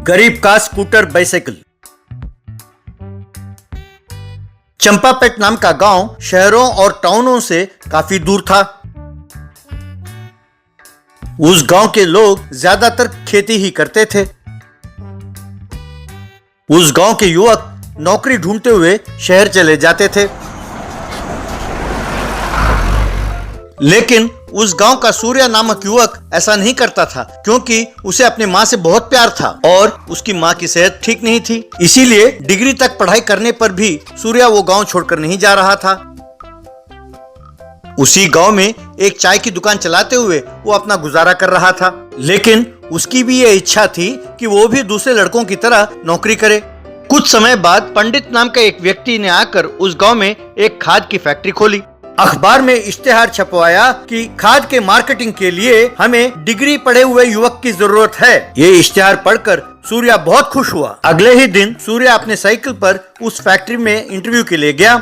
गरीब का scooter bicycle. Champapet नाम का गांव शहरों और टाउनों से काफी दूर था। उस गांव के लोग ज्यादातर खेती ही करते थे। उस गांव के युवक नौकरी ढूंढते हुए शहर चले जाते थे, लेकिन उस गांव का सूर्या नामक युवक ऐसा नहीं करता था, क्योंकि उसे अपनी माँ से बहुत प्यार था और उसकी माँ की सेहत ठीक नहीं थी। इसीलिए डिग्री तक पढ़ाई करने पर भी सूर्या वो गांव छोड़कर नहीं जा रहा था। उसी गांव में एक चाय की दुकान चलाते हुए वो अपना गुजारा कर रहा था, लेकिन उसकी भी ये इच्छा थी कि वो भी दूसरे लड़कों की तरह नौकरी करे। कुछ समय बाद पंडित नाम का एक व्यक्ति ने आकर उस गांव में एक खाद की फैक्ट्री खोली। अखबार में इश्तेहार छपवाया कि खाद के मार्केटिंग के लिए हमें डिग्री पढ़े हुए युवक की जरूरत है। ये इश्तेहार पढ़कर सूर्या बहुत खुश हुआ। अगले ही दिन सूर्या अपने साइकिल पर उस फैक्ट्री में इंटरव्यू के लिए गया।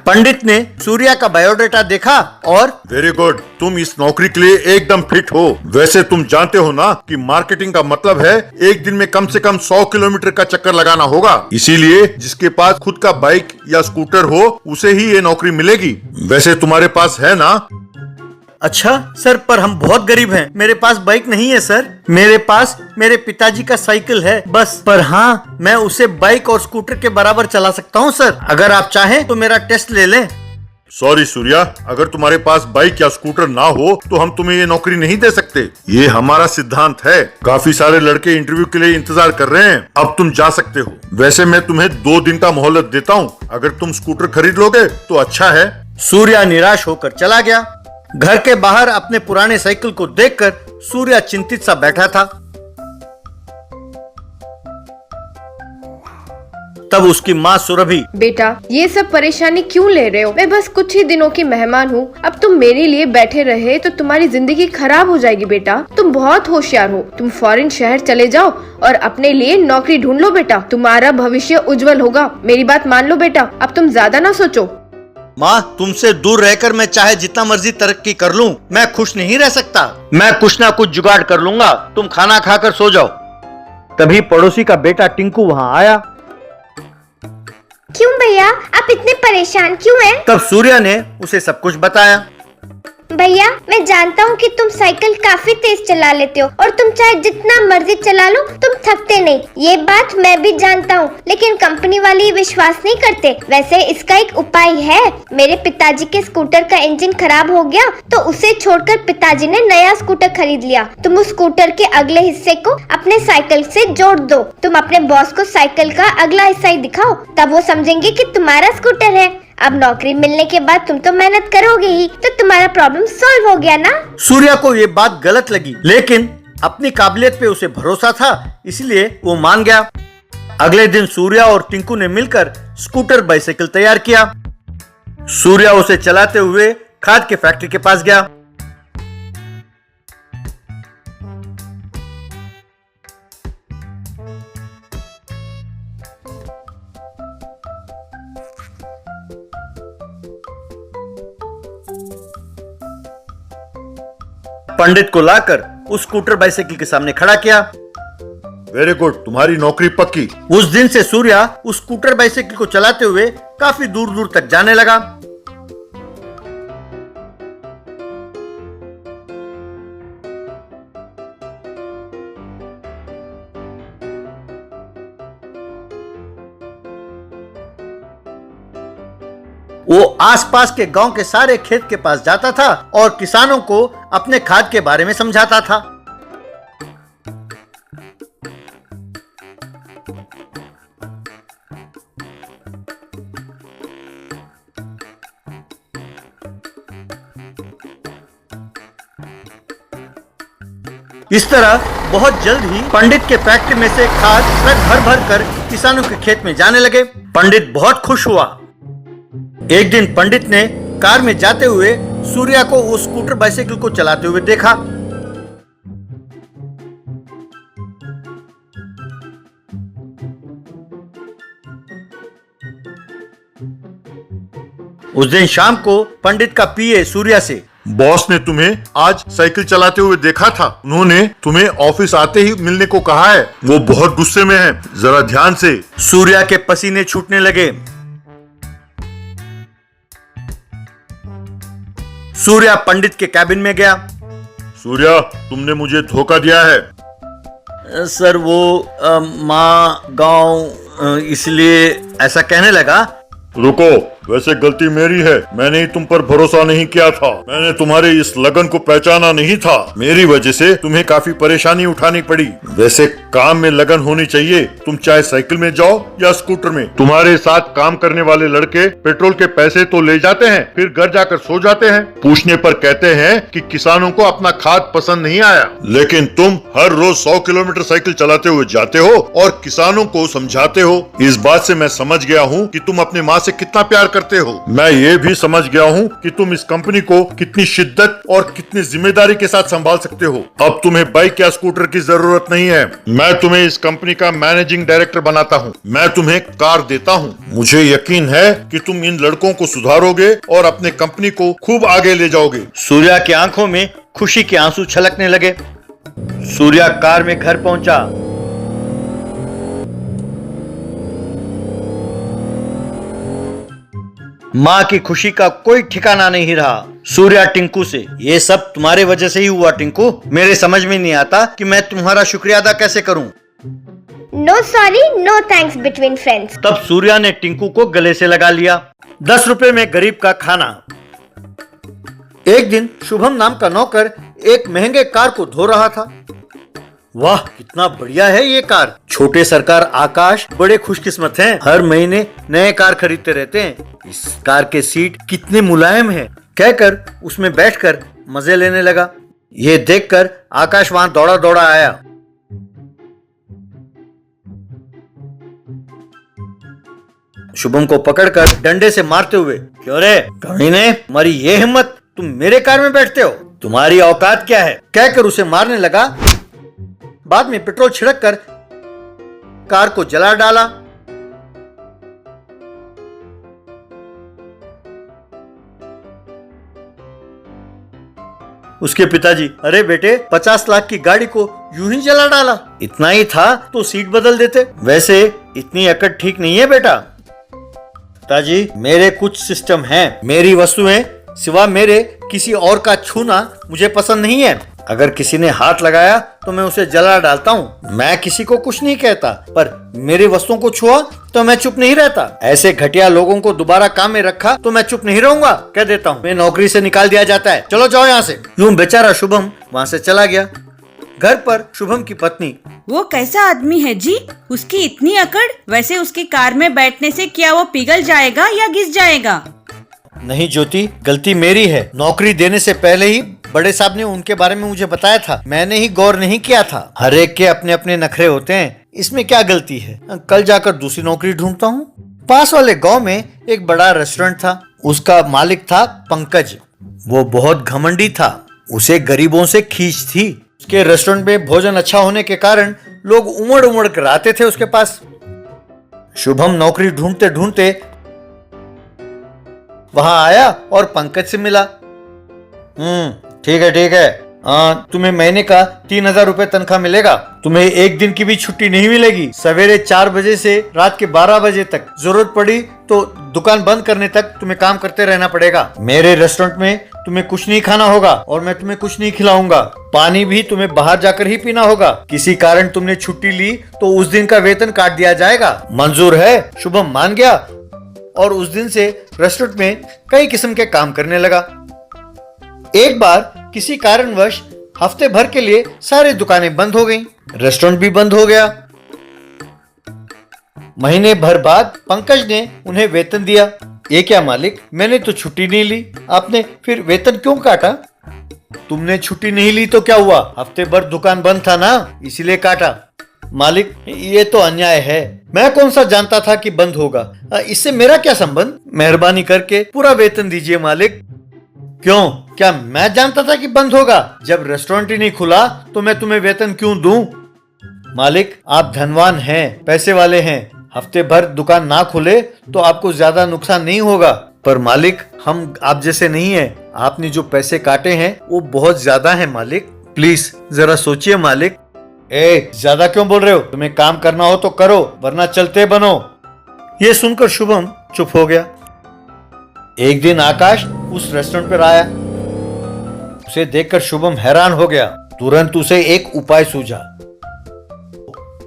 पंडित ने सूर्या का बायोडाटा देखा और वेरी गुड, तुम इस नौकरी के लिए एकदम फिट हो। वैसे तुम जानते हो ना कि मार्केटिंग का मतलब है एक दिन में कम से कम 100 किलोमीटर का चक्कर लगाना होगा। इसीलिए जिसके पास खुद का बाइक या स्कूटर हो उसे ही ये नौकरी मिलेगी। वैसे तुम्हारे पास है ना? अच्छा सर, पर हम बहुत गरीब हैं। मेरे पास बाइक नहीं है सर। मेरे पास मेरे पिताजी का साइकिल है बस। पर हाँ, मैं उसे बाइक और स्कूटर के बराबर चला सकता हूँ सर। अगर आप चाहें तो मेरा टेस्ट ले लें। सॉरी सूर्या, अगर तुम्हारे पास बाइक या स्कूटर ना हो तो हम तुम्हें ये नौकरी नहीं दे सकते। ये हमारा सिद्धांत है। काफी सारे लड़के इंटरव्यू के लिए इंतजार कर रहे हैं। अब तुम जा सकते हो। वैसे मैं तुम्हें 2 दिन का मोहलत देता हूँ। अगर तुम स्कूटर खरीद लोगे तो अच्छा है। सूर्या निराश होकर चला गया। घर के बाहर अपने पुराने साइकिल को देखकर सूर्या चिंतित सा बैठा था। तब उसकी माँ सुरभि, बेटा ये सब परेशानी क्यों ले रहे हो? मैं बस कुछ ही दिनों की मेहमान हूँ। अब तुम मेरे लिए बैठे रहे तो तुम्हारी जिंदगी खराब हो जाएगी बेटा। तुम बहुत होशियार हो। तुम फॉरेन शहर चले जाओ और अपने लिए नौकरी ढूंढ लो बेटा। तुम्हारा भविष्य उज्जवल होगा। मेरी बात मान लो बेटा। अब तुम ज्यादा ना सोचो। माँ, तुमसे दूर रहकर मैं चाहे जितना मर्जी तरक्की कर लूं, मैं खुश नहीं रह सकता। मैं कुछ ना कुछ जुगाड़ कर लूंगा। तुम खाना खाकर सो जाओ। तभी पड़ोसी का बेटा टिंकू वहाँ आया। क्यों भैया, आप इतने परेशान क्यों हैं? तब सूर्या ने उसे सब कुछ बताया। भैया, मैं जानता हूँ कि तुम साइकिल काफी तेज चला लेते हो और तुम चाहे जितना मर्जी चला लो तुम थकते नहीं। ये बात मैं भी जानता हूँ, लेकिन कंपनी वाले विश्वास नहीं करते। वैसे इसका एक उपाय है। मेरे पिताजी के स्कूटर का इंजन खराब हो गया तो उसे छोड़कर पिताजी ने नया स्कूटर खरीद लिया। तुम उस स्कूटर के अगले हिस्से को अपने साइकिल से जोड़ दो। तुम अपने बॉस को साइकिल का अगला हिस्सा ही दिखाओ, तब वो समझेंगे कि तुम्हारा स्कूटर है। अब नौकरी मिलने के बाद तुम तो मेहनत करोगे ही, तो तुम्हारा प्रॉब्लम सॉल्व हो गया ना। सूर्या को ये बात गलत लगी, लेकिन अपनी काबिलियत पे उसे भरोसा था, इसलिए वो मान गया। अगले दिन सूर्या और टिंकू ने मिलकर स्कूटर बाइसाइकिल तैयार किया। सूर्या उसे चलाते हुए खाद के फैक्ट्री के पास गया। पंडित को लाकर उस स्कूटर बाइसाइकिल के सामने खड़ा किया। वेरी गुड, तुम्हारी नौकरी पक्की। उस दिन से सूर्या उस स्कूटर बाइसाइकिल को चलाते हुए काफी दूर दूर तक जाने लगा। वो आसपास के गांव के सारे खेत के पास जाता था और किसानों को अपने खाद के बारे में समझाता था। इस तरह बहुत जल्द ही पंडित के फैक्ट्री में से खाद ट्रक भर भर कर किसानों के खेत में जाने लगे। पंडित बहुत खुश हुआ। एक दिन पंडित ने कार में जाते हुए सूर्या को उस स्कूटर बाइसाइकिल को चलाते हुए देखा। उस दिन शाम को पंडित का पीए सूर्या से, बॉस ने तुम्हें आज साइकिल चलाते हुए देखा था। उन्होंने तुम्हें ऑफिस आते ही मिलने को कहा है। वो बहुत गुस्से में है, जरा ध्यान से। सूर्या के पसीने छूटने लगे। सूर्या पंडित के कैबिन में गया। सूर्या, तुमने मुझे धोखा दिया है। सर वो माँ गांव इसलिए ऐसा कहने लगा। रुको, वैसे गलती मेरी है। मैंने ही तुम पर भरोसा नहीं किया था। मैंने तुम्हारे इस लगन को पहचाना नहीं था। मेरी वजह से तुम्हें काफी परेशानी उठानी पड़ी। वैसे काम में लगन होनी चाहिए। तुम चाहे साइकिल में जाओ या स्कूटर में। तुम्हारे साथ काम करने वाले लड़के पेट्रोल के पैसे तो ले जाते हैं, फिर घर जाकर सो जाते हैं। पूछने पर कहते हैं कि किसानों को अपना खाद पसंद नहीं आया। लेकिन तुम हर रोज 100 किलोमीटर साइकिल चलाते हुए जाते हो और किसानों को समझाते हो। इस बात से मैं समझ गया हूँ कि तुम अपनी माँ से कितना प्यार करते हो। मैं ये भी समझ गया हूँ कि तुम इस कंपनी को कितनी शिद्दत और कितनी जिम्मेदारी के साथ संभाल सकते हो। अब तुम्हें बाइक या स्कूटर की जरूरत नहीं है। मैं तुम्हें इस कंपनी का मैनेजिंग डायरेक्टर बनाता हूँ। मैं तुम्हें कार देता हूँ। मुझे यकीन है कि तुम इन लड़कों को सुधारोगे और अपने कंपनी को खूब आगे ले जाओगे। सूर्या की आंखों में खुशी के आंसू छलकने लगे। सूर्या कार में घर पहुंचा। माँ की खुशी का कोई ठिकाना नहीं रहा। सूर्या टिंकू से, ये सब तुम्हारे वजह से ही हुआ टिंकू। मेरे समझ में नहीं आता कि मैं तुम्हारा शुक्रिया अदा कैसे करूं। No sorry, no thanks between friends. तब सूर्या ने टिंकू को गले से लगा लिया। 10 रुपए में गरीब का खाना। एक दिन शुभम नाम का नौकर एक महंगे कार को धो रहा था। वाह, कितना बढ़िया है ये कार। छोटे सरकार आकाश बड़े खुशकिस्मत हैं, हर महीने नए कार खरीदते रहते हैं। इस कार के सीट कितने मुलायम हैं, कहकर उसमें बैठकर मजे लेने लगा। ये देखकर आकाश वहां दौड़ा दौड़ा आया। शुभम को पकड़कर डंडे से मारते हुए, क्यों रे कमीने, तुम्हारी ये हिम्मत, तुम मेरे कार में बैठते हो, तुम्हारी औकात क्या है, कहकर उसे मारने लगा। बाद में पेट्रोल छिड़क कर कार को जला डाला। उसके पिताजी, अरे बेटे 50 लाख की गाड़ी को यूं ही जला डाला, इतना ही था तो सीट बदल देते। वैसे इतनी अकड़ ठीक नहीं है बेटा। पिताजी, मेरे कुछ सिस्टम हैं, मेरी वस्तुएं सिवा मेरे किसी और का छूना मुझे पसंद नहीं है। अगर किसी ने हाथ लगाया तो मैं उसे जला डालता हूँ। मैं किसी को कुछ नहीं कहता, पर मेरे वस्तुओं को छुआ तो मैं चुप नहीं रहता। ऐसे घटिया लोगों को दोबारा काम में रखा तो मैं चुप नहीं रहूंगा, कह देता हूँ। मैं नौकरी से निकाल दिया जाता है, चलो जाओ यहाँ से। यूं बेचारा शुभम वहाँ से चला गया। घर पर शुभम की पत्नी, वो कैसा आदमी है जी, उसकी इतनी अकड़। वैसे उसकी कार में बैठने से क्या वो पिघल जाएगा या घिस जाएगा? नहीं ज्योति, गलती मेरी है। नौकरी देने से पहले ही बड़े साहब ने उनके बारे में मुझे बताया था, मैंने ही गौर नहीं किया था। हर एक के अपने अपने नखरे होते हैं, इसमें क्या गलती है। कल जाकर दूसरी नौकरी ढूंढता हूँ। पास वाले गांव में एक बड़ा रेस्टोरेंट था। उसका मालिक था पंकज। वो बहुत घमंडी था, उसे गरीबों से खींच थी। उसके रेस्टोरेंट में भोजन अच्छा होने के कारण लोग उमड़ उमड़ कर आते थे उसके पास। शुभम नौकरी ढूंढते ढूंढते वहां आया और पंकज से मिला। ठीक है, तुम्हें महीने का 3000 रुपए तनख्वाह मिलेगा। तुम्हें एक दिन की भी छुट्टी नहीं मिलेगी। सवेरे 4 बजे से रात के 12 बजे तक, जरूरत पड़ी तो दुकान बंद करने तक तुम्हें काम करते रहना पड़ेगा। मेरे रेस्टोरेंट में तुम्हें कुछ नहीं खाना होगा और मैं तुम्हें कुछ नहीं खिलाऊंगा। पानी भी तुम्हें बाहर जाकर ही पीना होगा। किसी कारण तुमने छुट्टी ली तो उस दिन का वेतन काट दिया जाएगा। मंजूर है? शुभम मान गया और उस दिन से रेस्टोरेंट में कई किस्म के काम करने लगा। एक बार किसी कारणवश हफ्ते भर के लिए सारी दुकानें बंद हो गईं, रेस्टोरेंट भी बंद हो गया। महीने भर बाद पंकज ने उन्हें वेतन दिया। ये क्या मालिक, मैंने तो छुट्टी नहीं ली, आपने फिर वेतन क्यों काटा? तुमने छुट्टी नहीं ली तो क्या हुआ, हफ्ते भर दुकान बंद था ना, इसीलिए काटा। मालिक, ये तो अन्याय है। मैं कौन सा जानता था कि बंद होगा, इससे मेरा क्या संबंध? मेहरबानी करके पूरा वेतन दीजिए मालिक। क्यों, क्या मैं जानता था कि बंद होगा? जब रेस्टोरेंट ही नहीं खुला तो मैं तुम्हें वेतन क्यों दूं? मालिक, आप धनवान हैं, पैसे वाले हैं। हफ्ते भर दुकान ना खुले तो आपको ज्यादा नुकसान नहीं होगा। पर मालिक हम आप जैसे नहीं है, आपने जो पैसे काटे हैं वो बहुत ज्यादा है मालिक, प्लीज जरा सोचिए मालिक। ज्यादा क्यों बोल रहे हो? तुम्हें काम करना हो तो करो वरना चलते बनो। ये सुनकर शुभम चुप हो गया। एक दिन आकाश उस रेस्टोरेंट पर आया। उसे देखकर शुभम हैरान हो गया। तुरंत उसे एक उपाय सूझा।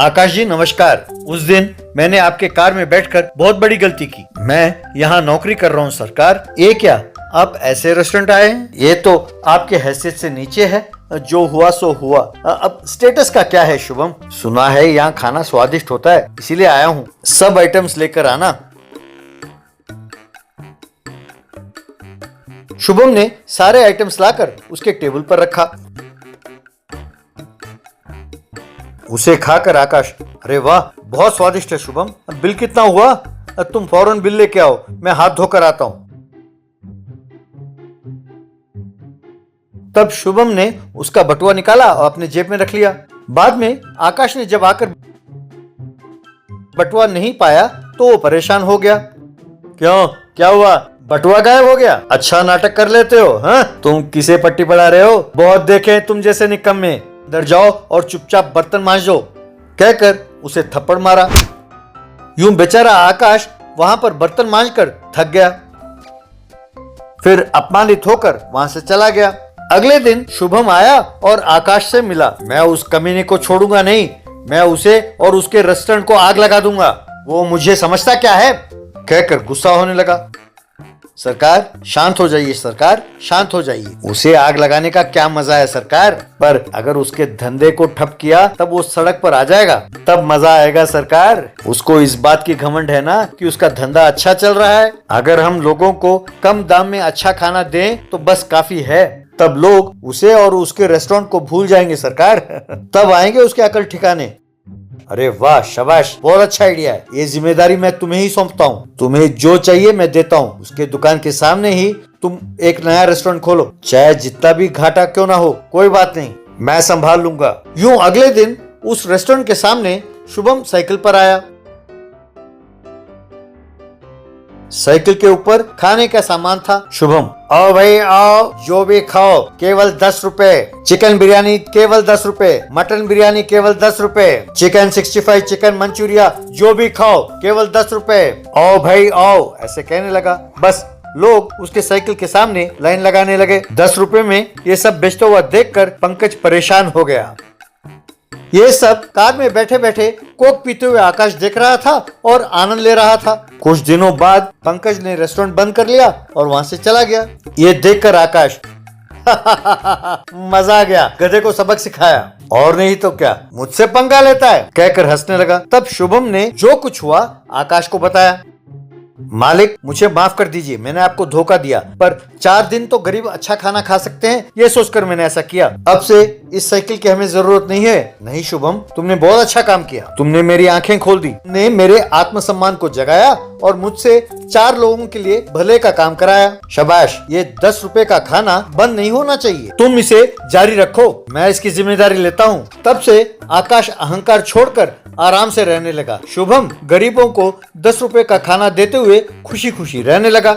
आकाश जी नमस्कार। उस दिन मैंने आपके कार में बैठकर बहुत बड़ी गलती की। मैं यहाँ नौकरी कर रहा हूँ सरकार। ये क्या आप ऐसे रेस्टोरेंट आए हैं? ये तो आपके हैसियत से नीचे है। जो हुआ सो हुआ। अब स्टेटस का क्या है शुभम? सुना है यहाँ खाना स्वादिष्ट होता है, इसीलिए आया हूँ। सब आइटम्स लेकर आना। शुभम ने सारे आइटम्स लाकर उसके टेबल पर रखा। उसे खाकर आकाश, अरे वाह बहुत स्वादिष्ट है शुभम। बिल कितना हुआ? तुम फौरन बिल लेके आओ, मैं हाथ धोकर आता हूं। तब शुभम ने उसका बटुआ निकाला और अपने जेब में रख लिया। बाद में आकाश ने जब आकर बटुआ नहीं पाया तो वो परेशान हो गया। क्यों, क्या हुआ? बटुआ गायब हो गया? अच्छा नाटक कर लेते हो हाँ? तुम किसे पट्टी पढ़ा रहे हो? बहुत देखे तुम जैसे निकम्मे। इधर जाओ और चुपचाप बर्तन मांजो, कहकर उसे थप्पड़ मारा। यूं बेचारा आकाश वहां पर बर्तन मांजकर थक गया। फिर अपमानित होकर वहां से चला गया। अगले दिन शुभम आया और आकाश से मिला। मैं उस कमीने को छोड़ूंगा नहीं, मैं उसे और उसके रेस्टोरेंट को आग लगा दूंगा। वो मुझे समझता क्या है, कहकर गुस्सा होने लगा। सरकार शांत हो जाइए, सरकार शांत हो जाइए। उसे आग लगाने का क्या मजा है सरकार? पर अगर उसके धंधे को ठप किया तब वो सड़क पर आ जाएगा, तब मजा आएगा सरकार। उसको इस बात की घमंड है ना कि उसका धंधा अच्छा चल रहा है। अगर हम लोगों को कम दाम में अच्छा खाना दें तो बस काफी है। तब लोग उसे और उसके रेस्टोरेंट को भूल जाएंगे सरकार। तब आएंगे उसके अकल ठिकाने। अरे वाह शाबाश, बहुत अच्छा आइडिया है। ये जिम्मेदारी मैं तुम्हें ही सौंपता हूँ। तुम्हें जो चाहिए मैं देता हूँ। उसके दुकान के सामने ही तुम एक नया रेस्टोरेंट खोलो, चाहे जितना भी घाटा क्यों ना हो, कोई बात नहीं, मैं संभाल लूंगा। यूं अगले दिन उस रेस्टोरेंट के सामने शुभम साइकिल पर आया। साइकिल के ऊपर खाने का सामान था। शुभम, आओ भाई आओ, जो भी खाओ केवल 10 रुपए। चिकन बिरयानी केवल 10 रुपए, मटन बिरयानी केवल 10 रुपए, चिकन 65, चिकन मंचूरिया, जो भी खाओ केवल 10 रुपए। आओ भाई आओ, ऐसे कहने लगा। बस लोग उसके साइकिल के सामने लाइन लगाने लगे। 10 रुपए में ये सब बेचता हुआ देखकर पंकज परेशान हो गया। ये सब कार में बैठे बैठे कोक पीते हुए आकाश देख रहा था और आनंद ले रहा था। कुछ दिनों बाद पंकज ने रेस्टोरेंट बंद कर लिया और वहां से चला गया। ये देखकर आकाश मजा आ गया, गधे को सबक सिखाया। और नहीं तो क्या, मुझसे पंगा लेता है, कहकर हंसने लगा। तब शुभम ने जो कुछ हुआ आकाश को बताया। मालिक मुझे माफ कर दीजिए, मैंने आपको धोखा दिया, पर 4 दिन तो गरीब अच्छा खाना खा सकते हैं, ये सोचकर मैंने ऐसा किया। अब से इस साइकिल की हमें जरूरत नहीं है। नहीं शुभम, तुमने बहुत अच्छा काम किया। तुमने मेरी आंखें खोल दी, तुमने मेरे आत्मसम्मान को जगाया और मुझसे 4 लोगों के लिए भले का काम कराया। शाबाश, ये 10 रुपए का खाना बंद नहीं होना चाहिए, तुम इसे जारी रखो, मैं इसकी जिम्मेदारी लेता हूँ। तब से आकाश अहंकार छोड़कर आराम से रहने लगा। शुभम गरीबों को 10 रुपए का खाना देते हुए खुशी खुशी रहने लगा।